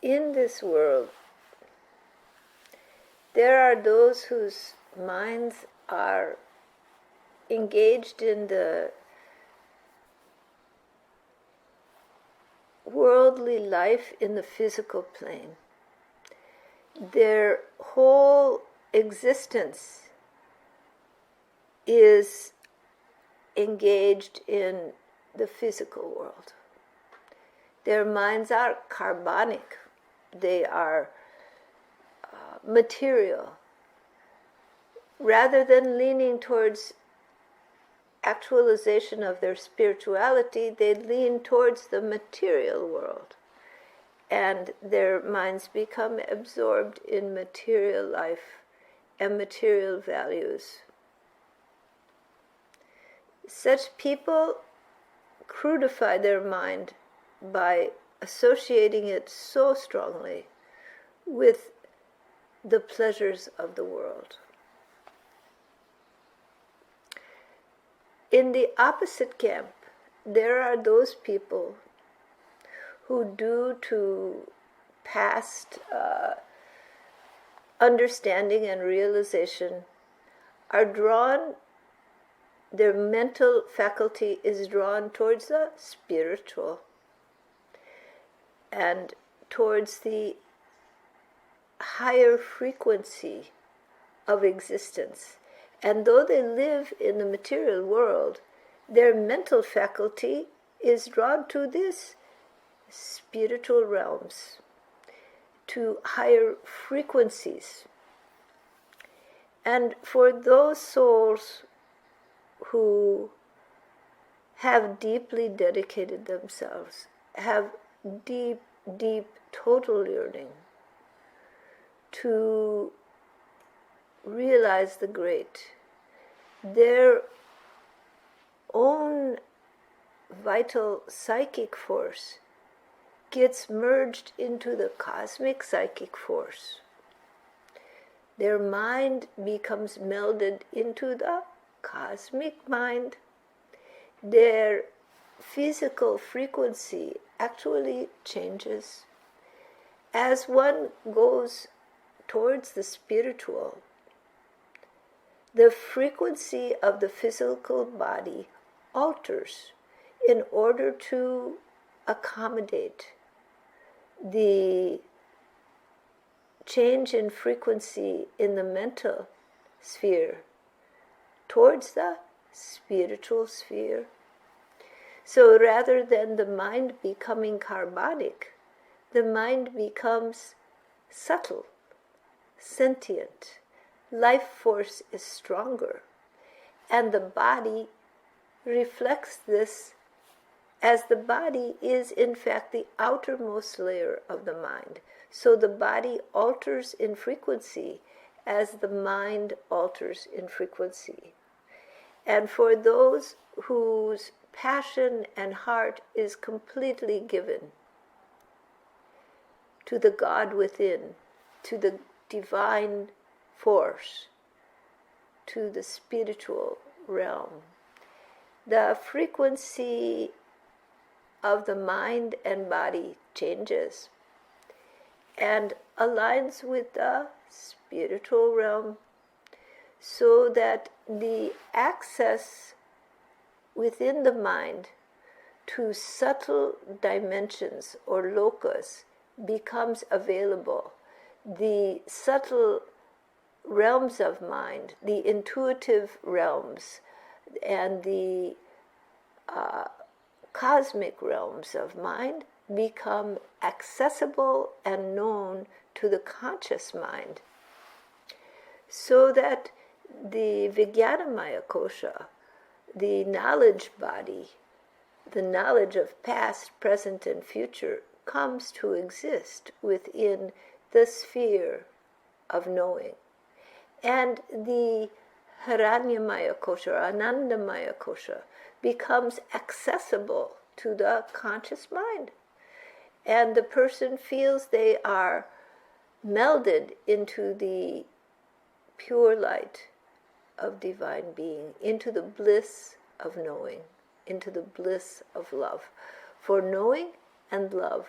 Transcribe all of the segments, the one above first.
in this world, there are those whose minds are engaged in the worldly life in the physical plane. Their whole existence is engaged in the physical world. Their minds are carbonic. They are material. Rather than leaning towards actualization of their spirituality, they lean towards the material world. And their minds become absorbed in material life and material values. Such people crudify their mind by associating it so strongly with the pleasures of the world. In the opposite camp, there are those people who, due to past understanding and realization, are drawn, their mental faculty is drawn towards the spiritual and towards the higher frequency of existence. And though they live in the material world, their mental faculty is drawn to this spiritual realms, to higher frequencies. And for those souls who have deeply dedicated themselves, have deep, deep, total yearning to realize the great, their own vital psychic force gets merged into the cosmic psychic force. Their mind becomes melded into the cosmic mind. Their physical frequency actually changes. As one goes towards the spiritual, the frequency of the physical body alters in order to accommodate the change in frequency in the mental sphere towards the spiritual sphere. So rather than the mind becoming carbonic, the mind becomes subtle, sentient. Life force is stronger, and the body reflects this, as the body is in fact the outermost layer of the mind. So the body alters in frequency as the mind alters in frequency. And for those whose passion and heart is completely given to the God within, to the divine force, to the spiritual realm, the frequency of the mind and body changes and aligns with the spiritual realm, so that the access within the mind to subtle dimensions or locus becomes available. The subtle realms of mind, the intuitive realms, and the cosmic realms of mind become accessible and known to the conscious mind, so that the Vijnanamaya kosha, the knowledge body, the knowledge of past, present, and future, comes to exist within the sphere of knowing. And the Hiranyamaya kosha, or Anandamaya kosha, becomes accessible to the conscious mind. And the person feels they are melded into the pure light of divine being, into the bliss of knowing, into the bliss of love. For knowing and love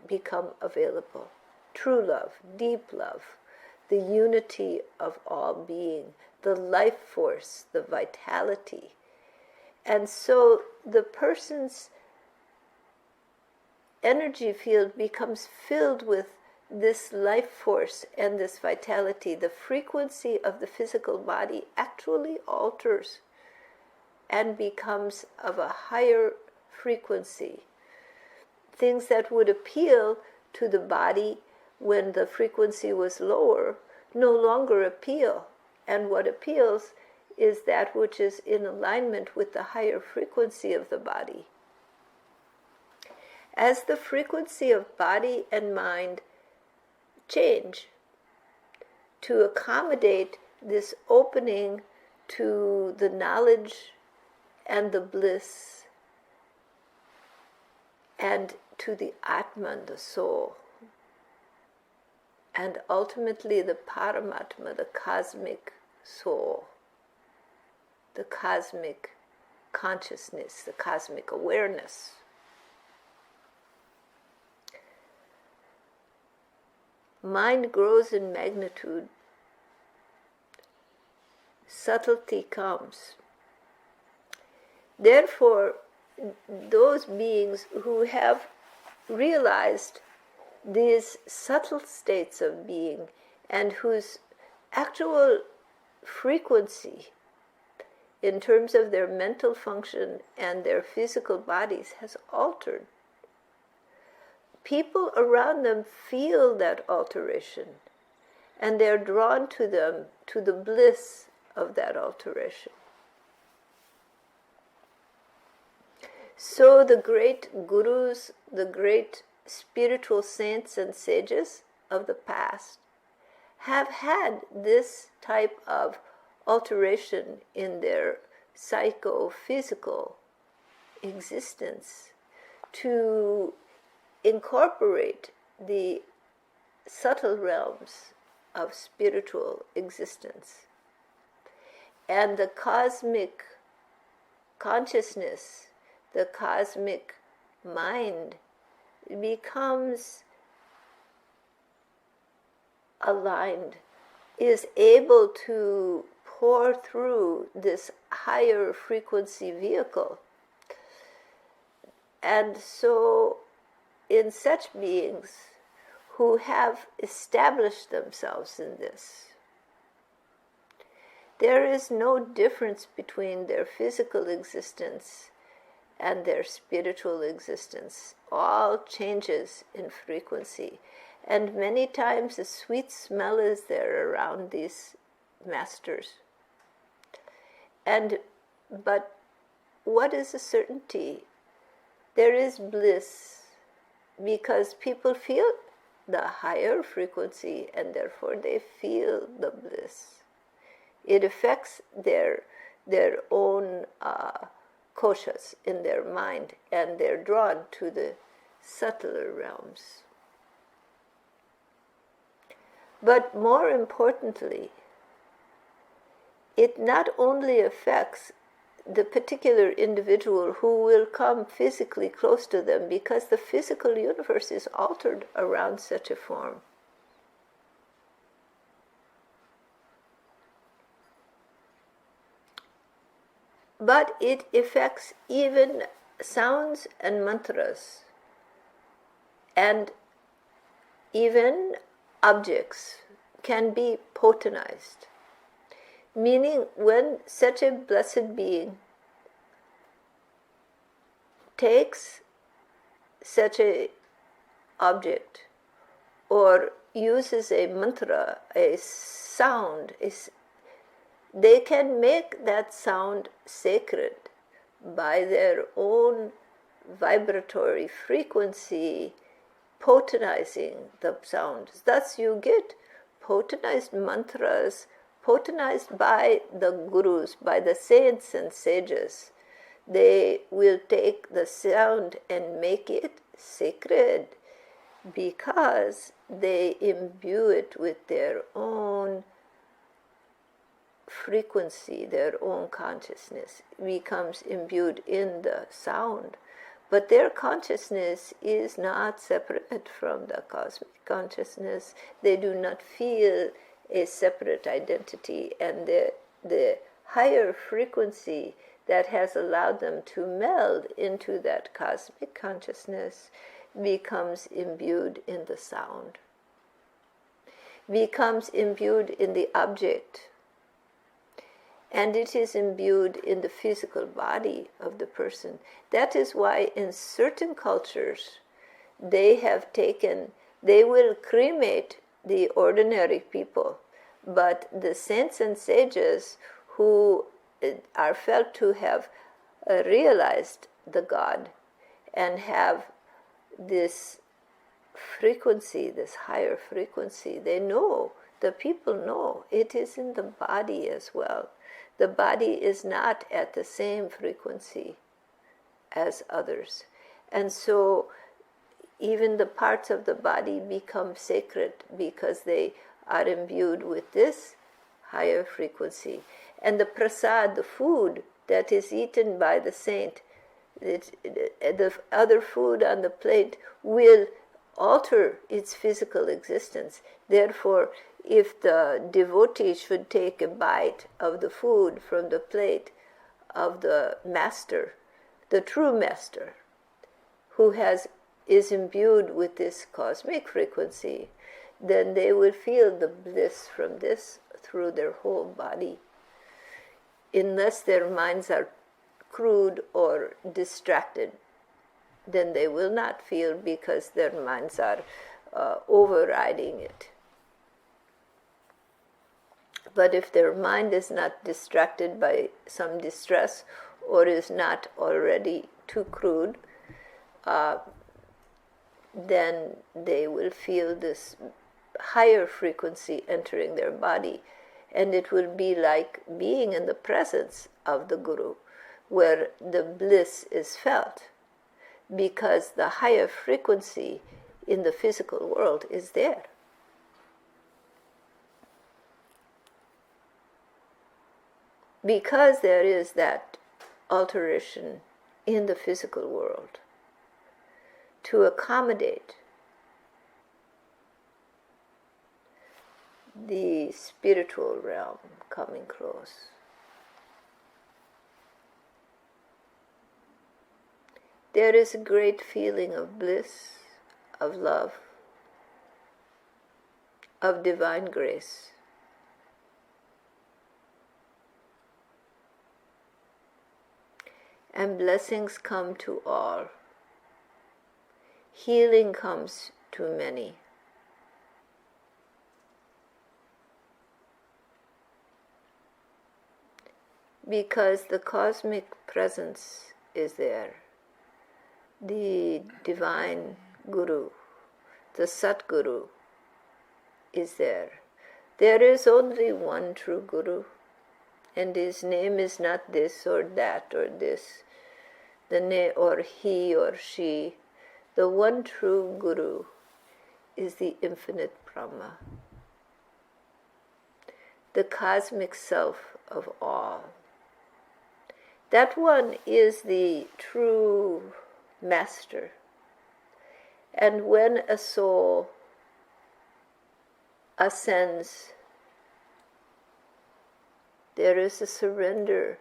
become available. True love, deep love, the unity of all being, the life force, the vitality. And so the person's energy field becomes filled with this life force and this vitality. The frequency of the physical body actually alters and becomes of a higher frequency. Things that would appeal to the body when the frequency was lower no longer appeal. And what appeals is that which is in alignment with the higher frequency of the body. As the frequency of body and mind change to accommodate this opening to the knowledge and the bliss and to the Atman, the soul, and ultimately the Paramatma, the cosmic soul, the cosmic consciousness, the cosmic awareness. Mind grows in magnitude, subtlety comes. Therefore, those beings who have realized these subtle states of being and whose actual frequency in terms of their mental function and their physical bodies has altered, people around them feel that alteration and they're drawn to them, to the bliss of that alteration. So the great gurus, the great spiritual saints and sages of the past have had this type of alteration in their psychophysical existence to incorporate the subtle realms of spiritual existence. And the cosmic consciousness, the cosmic mind, becomes aligned, is able to pour through this higher frequency vehicle. And so in such beings who have established themselves in this, there is no difference between their physical existence and their spiritual existence. All changes in frequency. And many times a sweet smell is there around these masters. But what is a certainty? There is bliss because people feel the higher frequency and therefore they feel the bliss. It affects their own koshas in their mind, and they're drawn to the subtler realms. But more importantly, it not only affects the particular individual who will come physically close to them, because the physical universe is altered around such a form. But it affects even sounds and mantras, and even objects can be potentized. Meaning, when such a blessed being takes such a object or uses a mantra, a sound, they can make that sound sacred by their own vibratory frequency, potentizing the sounds. Thus you get potentized mantras, potentized by the gurus, by the saints and sages. They will take the sound and make it sacred because they imbue it with their own frequency, their own consciousness becomes imbued in the sound. But their consciousness is not separate from the cosmic consciousness. They do not feel a separate identity, and the higher frequency that has allowed them to meld into that cosmic consciousness becomes imbued in the sound, becomes imbued in the object, and it is imbued in the physical body of the person. That is why in certain cultures they will cremate the ordinary people, but the saints and sages who are felt to have realized the God and have this frequency, this higher frequency, they know, the people know, it is in the body as well. The body is not at the same frequency as others. And so even the parts of the body become sacred because they are imbued with this higher frequency. And the prasad, the food that is eaten by the saint, the other food on the plate will alter its physical existence. Therefore, if the devotee should take a bite of the food from the plate of the master, the true master, who is imbued with this cosmic frequency, then they will feel the bliss from this through their whole body. Unless their minds are crude or distracted, then they will not feel, because their minds are overriding it. But if their mind is not distracted by some distress or is not already too crude, then they will feel this higher frequency entering their body. And it will be like being in the presence of the Guru, where the bliss is felt, because the higher frequency in the physical world is there. Because there is that alteration in the physical world to accommodate the spiritual realm coming close. There is a great feeling of bliss, of love, of divine grace. And blessings come to all. Healing comes to many. Because the cosmic presence is there. The divine Guru, the Sadguru, is there. There is only one true Guru, and his name is not this or that or this, or he or she. The one true Guru is the infinite Brahma, the cosmic self of all. That one is the true master. And when a soul ascends, there is a surrender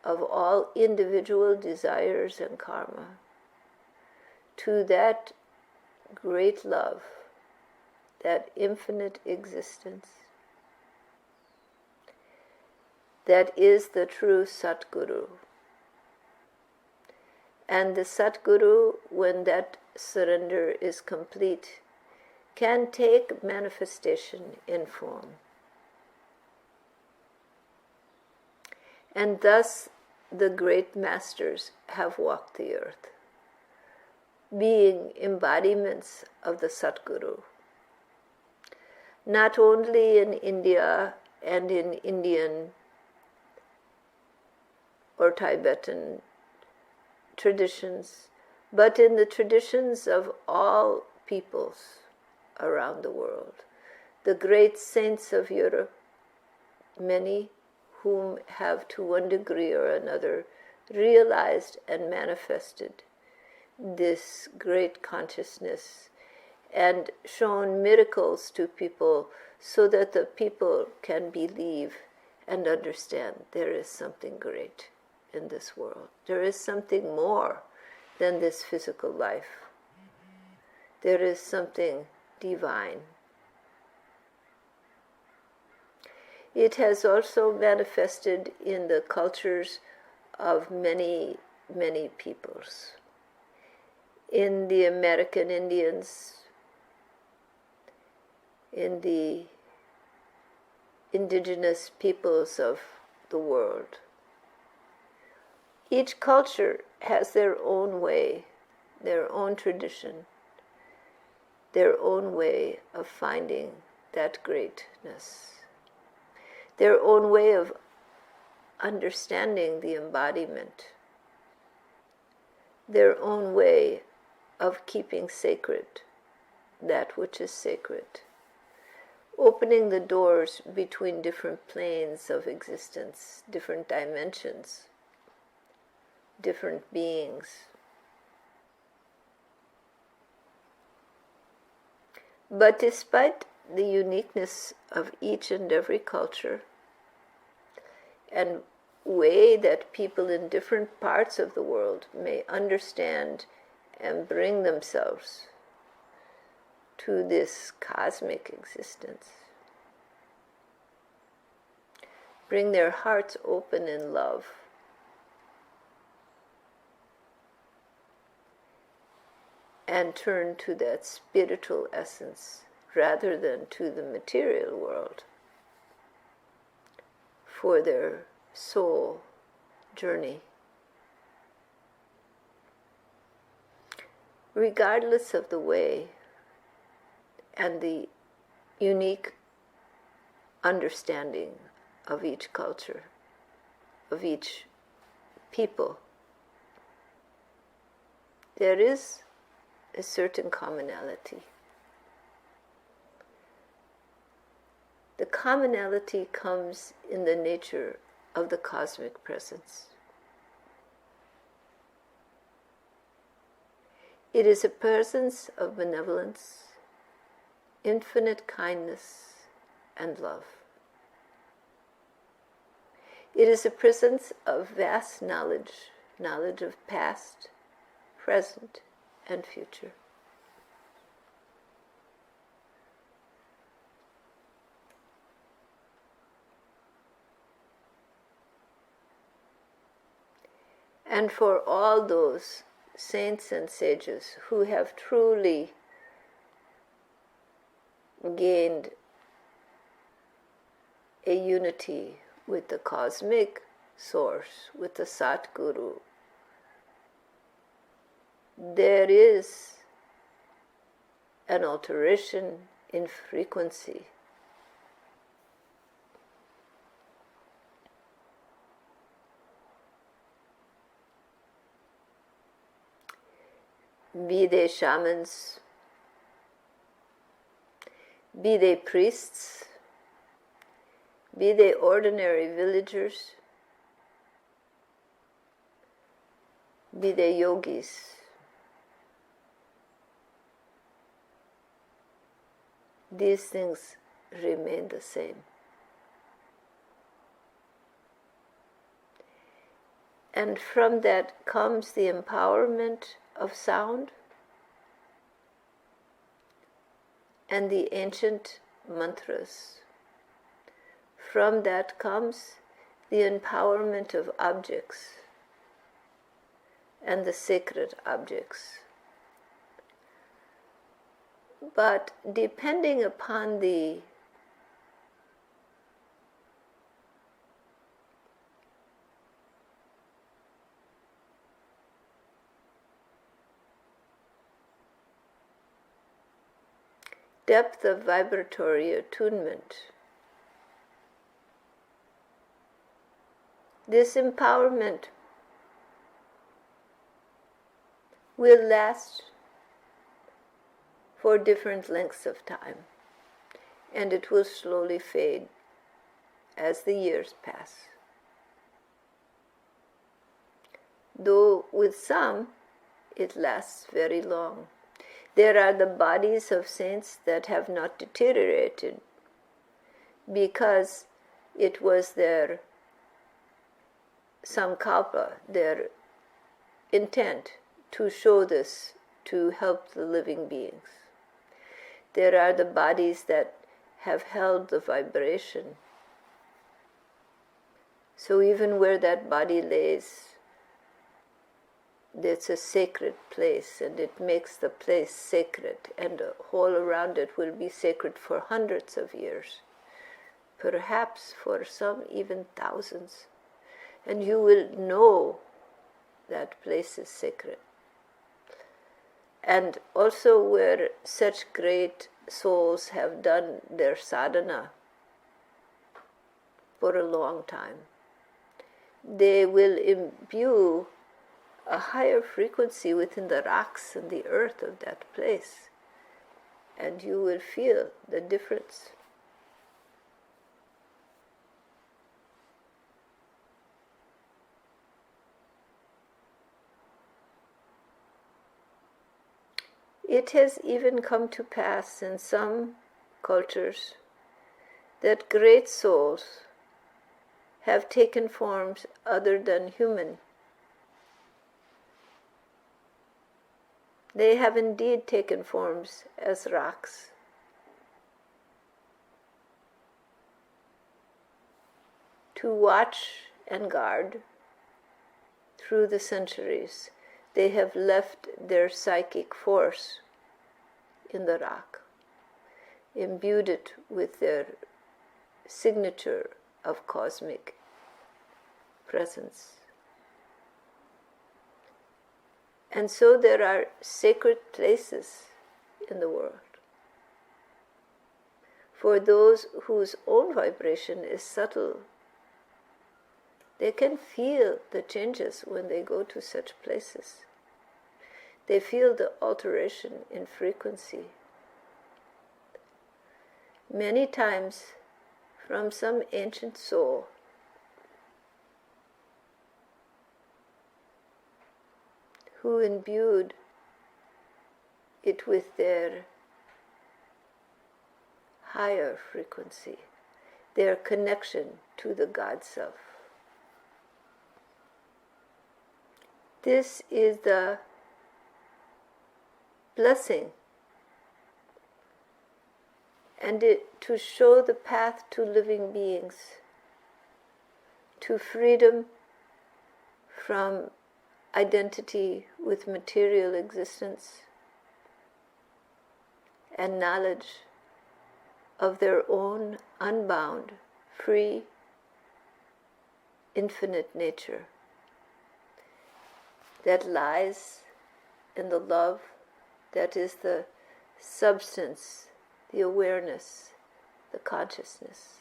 of all individual desires and karma to that great love, that infinite existence, that is the true Sadguru. And the Sadguru, when that surrender is complete, can take manifestation in form. And thus the great masters have walked the earth, being embodiments of the Sadguru. Not only in India and in Indian or Tibetan traditions, but in the traditions of all peoples around the world. The great saints of Europe, many whom have to one degree or another realized and manifested this great consciousness and shown miracles to people so that the people can believe and understand there is something great in this world. There is something more than this physical life. There is something divine. It has also manifested in the cultures of many, many peoples. In the American Indians, in the indigenous peoples of the world. Each culture has their own way, their own tradition, their own way of finding that greatness, their own way of understanding the embodiment, their own way of keeping sacred that which is sacred, opening the doors between different planes of existence, different dimensions, different beings. But despite the uniqueness of each and every culture and way that people in different parts of the world may understand and bring themselves to this cosmic existence, bring their hearts open in love, and turn to that spiritual essence rather than to the material world for their soul journey. Regardless of the way and the unique understanding of each culture, of each people, there is a certain commonality. The commonality comes in the nature of the cosmic presence. It is a presence of benevolence, infinite kindness, and love. It is a presence of vast knowledge, knowledge of past, present, and future. And for all those saints and sages who have truly gained a unity with the cosmic source, with the Sadguru, there is an alteration in frequency. Be they shamans, be they priests, be they ordinary villagers, be they yogis, these things remain the same. And from that comes the empowerment of sound and the ancient mantras. From that comes the empowerment of objects and the sacred objects. But depending upon the depth of vibratory attunement, this empowerment will last for different lengths of time, and it will slowly fade as the years pass. Though with some it lasts very long. There are the bodies of saints that have not deteriorated because it was their sankalpa, their intent to show this, to help the living beings. There are the bodies that have held the vibration. So even where that body lays, it's a sacred place, and it makes the place sacred, and the whole around it will be sacred for hundreds of years, perhaps for some even thousands. And you will know that place is sacred. And also where such great souls have done their sadhana for a long time, they will imbue a higher frequency within the rocks and the earth of that place, and you will feel the difference. It has even come to pass in some cultures that great souls have taken forms other than human. They have indeed taken forms as rocks. To watch and guard through the centuries, they have left their psychic force in the rock, imbued it with their signature of cosmic presence. And so there are sacred places in the world for those whose own vibration is subtle. They can feel the changes when they go to such places. They feel the alteration in frequency. Many times from some ancient soul who imbued it with their higher frequency, their connection to the God Self. This is the blessing, and to show the path to living beings, to freedom from identity with material existence, and knowledge of their own unbound, free, infinite nature that lies in the love that is the substance, the awareness, the consciousness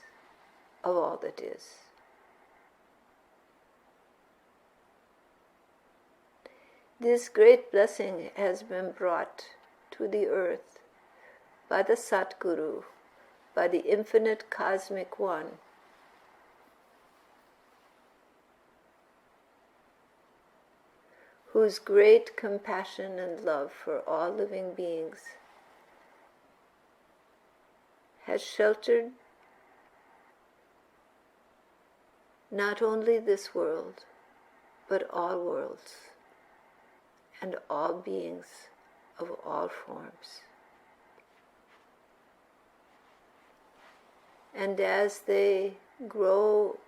of all that is. This great blessing has been brought to the earth by the Sadguru, by the infinite cosmic one, whose great compassion and love for all living beings has sheltered not only this world, but all worlds and all beings of all forms. And as they grow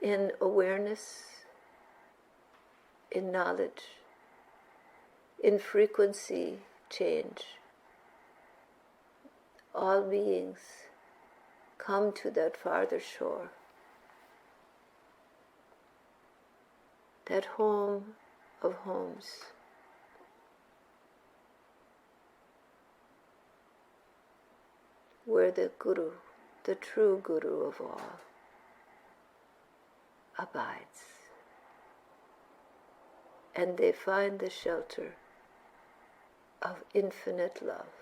in awareness, in knowledge, in frequency change, all beings come to that farther shore, that home of homes, where the Guru, the true Guru of all, abides. And they find the shelter of infinite love.